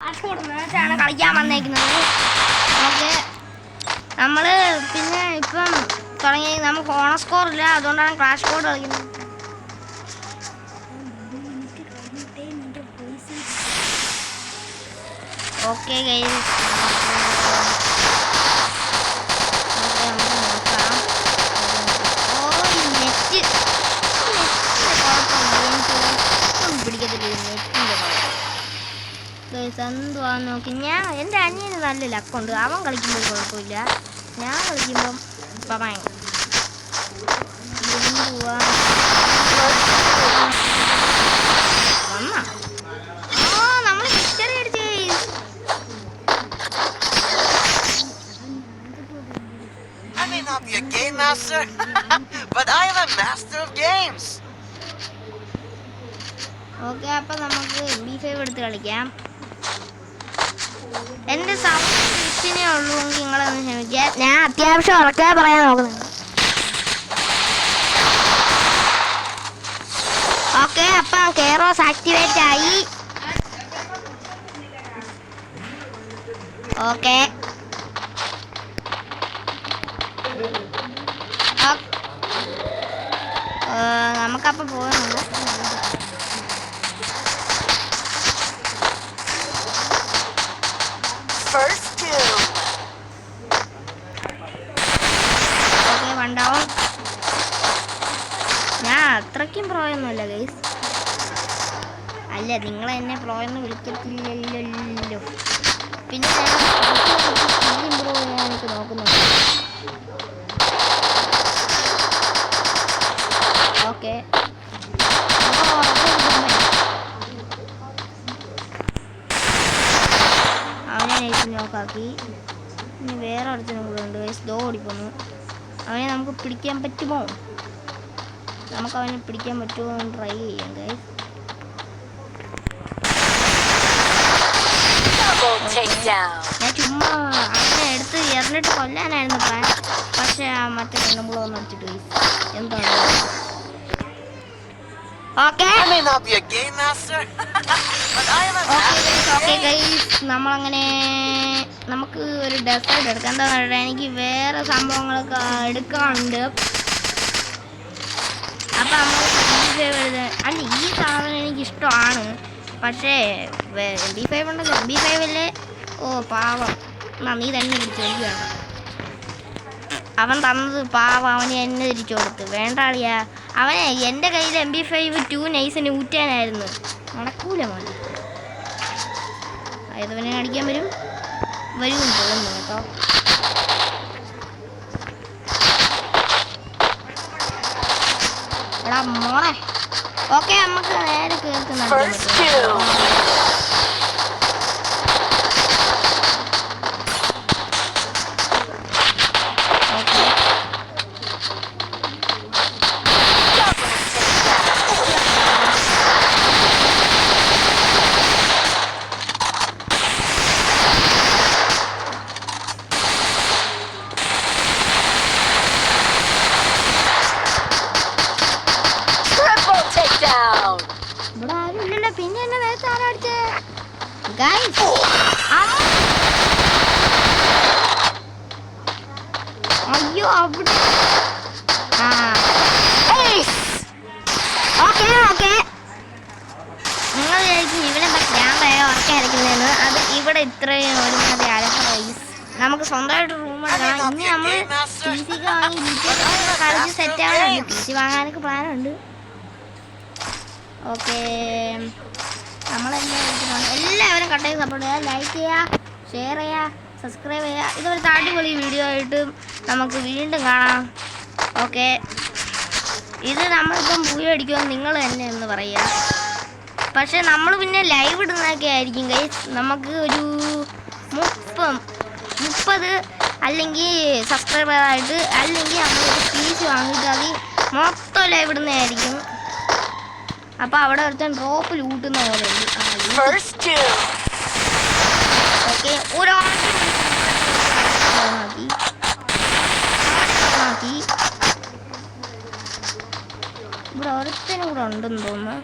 ാണ് കളിക്കാൻ വന്നേക്കുന്നത്. ഓക്കെ, നമ്മൾ പിന്നെ ഇപ്പം തുടങ്ങി. നമുക്ക് ഓണ സ്കോർ ഇല്ല, അതുകൊണ്ടാണ് ക്രാഷ് കോഡ് കളിക്കുന്നത്. ഓക്കെ ഗൈസ്, എന്തുവാന്ന് നോക്കി. എൻ്റെ അനിയന് നല്ല ലക്കുണ്ട്. അവൻ കളിക്കുമ്പോൾ കുഴപ്പമില്ല, ഞാൻ കളിക്കുമ്പം ഭയങ്കര എന്തുവാ വന്ന നമ്മൾ victory അടിച്ചേ. I may not be a game master, but I am a master of games. Okay, അപ്പം നമുക്ക് B5 എടുത്ത് കളിക്കാം. എൻ്റെ സൗണ്ട് ഇച്ചിനെ ഉള്ളൂ, നിങ്ങളൊന്ന് ക്ഷമിക്കുക. ഞാൻ അത്യാവശ്യം ഉറക്കെ പറയാൻ നോക്കുന്നത്. ഓക്കെ, അപ്പം കെയറോസ് ആക്ടിവേറ്റ് ആയി. ഓക്കെ, നമുക്കപ്പോൾ പോകുന്നുണ്ട്. First two. Okay, 1 down. ഞാൻ അത്രയ്ക്കും പ്രോയൊന്നുമല്ല ഗൈസ്. അല്ല, നിങ്ങൾ എന്നെ പ്രോയെന്ന് വിളിക്കത്തില്ലല്ലോ. പിന്നെ ഞാൻ ഇമ്പ്രൂവ് ചെയ്യാനൊക്കെ നോക്കുന്നുണ്ട്. ഓക്കെ, അവനെ നൈറ്റ് നോക്കാക്കി. ഇനി വേറെ ഒരുത്തനും കൂടെ ഉണ്ട് ഗൈസ്, ദോ ഓടിപ്പോന്നു. അവനെ നമുക്ക് പിടിക്കാൻ പറ്റുമോ? നമുക്ക് അവനെ പിടിക്കാൻ പറ്റുമോ എന്ന് ട്രൈ ചെയ്യാം ഗൈസ്. ഞാൻ ചുമ്മാ അവനെ എടുത്ത് എറിഞ്ഞിട്ട് കൊല്ലാനായിരുന്നു പ്ലാൻ. പക്ഷെ മറ്റേ രണ്ടും കൂടെ ഒന്ന് അടിച്ചിട്ട് ഗൈസ്. എന്താണ്? ഓക്കെ, നമ്മളങ്ങനെ നമുക്ക് ഒരു ഡെസേർട്ട് എടുക്കാം. എന്താ പറയുക, എനിക്ക് വേറെ സംഭവങ്ങളൊക്കെ എടുക്കാറുണ്ട്. അപ്പം നമ്മൾ അല്ല, ഈ സാധനം എനിക്കിഷ്ടമാണ്. പക്ഷേ B5 ഉണ്ടല്ലോ, B5 ഓ പാവം, നീ തന്നെ തിരിച്ചു എനിക്ക് വേണം. അവൻ തന്നത് പാവം, അവന് എന്നെ തിരിച്ചു കൊടുത്ത്. വേണ്ട അളിയാ, അവനെ എൻ്റെ കയ്യിൽ MP5 2 നൈസിന് ഊറ്റാനായിരുന്നു. നടക്കൂല മോനെ. ആയതവനെ അടിക്കാൻ വരും തോന്നുന്നു കേട്ടോ. എടാ മോളെ. ഓക്കെ, നമുക്ക് നേരെ കേൾക്കുന്ന ഇവിടെ ആരും ഇല്ലല്ലോ. പിന്നെ എന്നെ നേരത്തെ ആരാ അടിച്ചേ ഗൈസ്? അയ്യോ, അവിടെ ഓക്കെ നിങ്ങൾ വിചാരിക്കും ഇവിടെ ഞാൻ വേഗം ഉറക്കായിരിക്കുന്നതെന്ന്. അത് ഇവിടെ ഇത്രയും ഒരുമാതിരി അലഹ ഗൈസ്. നമുക്ക് സ്വന്തമായിട്ട് റൂം എടുക്കണം. ഇനി നമ്മൾ PC വാങ്ങി കളിച്ച് സെറ്റ് ആവാനുണ്ട്. PC വാങ്ങാനൊക്കെ പ്ലാനുണ്ട്. ഓക്കെ, എല്ലാവരും കണ്ടായി സപ്പോർട്ട് ചെയ്യുക, ലൈക്ക് ചെയ്യുക, ഷെയർ ചെയ്യുക, സബ്സ്ക്രൈബ് ചെയ്യുക. ഇതൊരു അടിപൊളി വീഡിയോ ആയിട്ട് നമുക്ക് വീണ്ടും കാണാം. ഓക്കെ, ഇത് നമ്മളിപ്പം പൂയ അടിക്കുമെന്ന് നിങ്ങൾ തന്നെ എന്ന് പറയുക. പക്ഷെ നമ്മൾ പിന്നെ ലൈവ് ഇടുന്നതൊക്കെ ആയിരിക്കും ഗൈസ്. നമുക്ക് ഒരു 30 അല്ലെങ്കിൽ സബ്സ്ക്രൈബറായിട്ട്, അല്ലെങ്കിൽ നമ്മളൊരു PC വാങ്ങിയിട്ട് അത് മൊത്തം ലൈവ് ഇടുന്നതായിരിക്കും. അപ്പൊ അവിടെ ഒരുത്തൻ ഡ്രോപ്പ് ലൂട്ടുന്ന പോലെ ഓക്കെ. ഇവിടെ ഒരുത്തനും കൂടെ ഉണ്ടെന്ന് തോന്നുന്നു.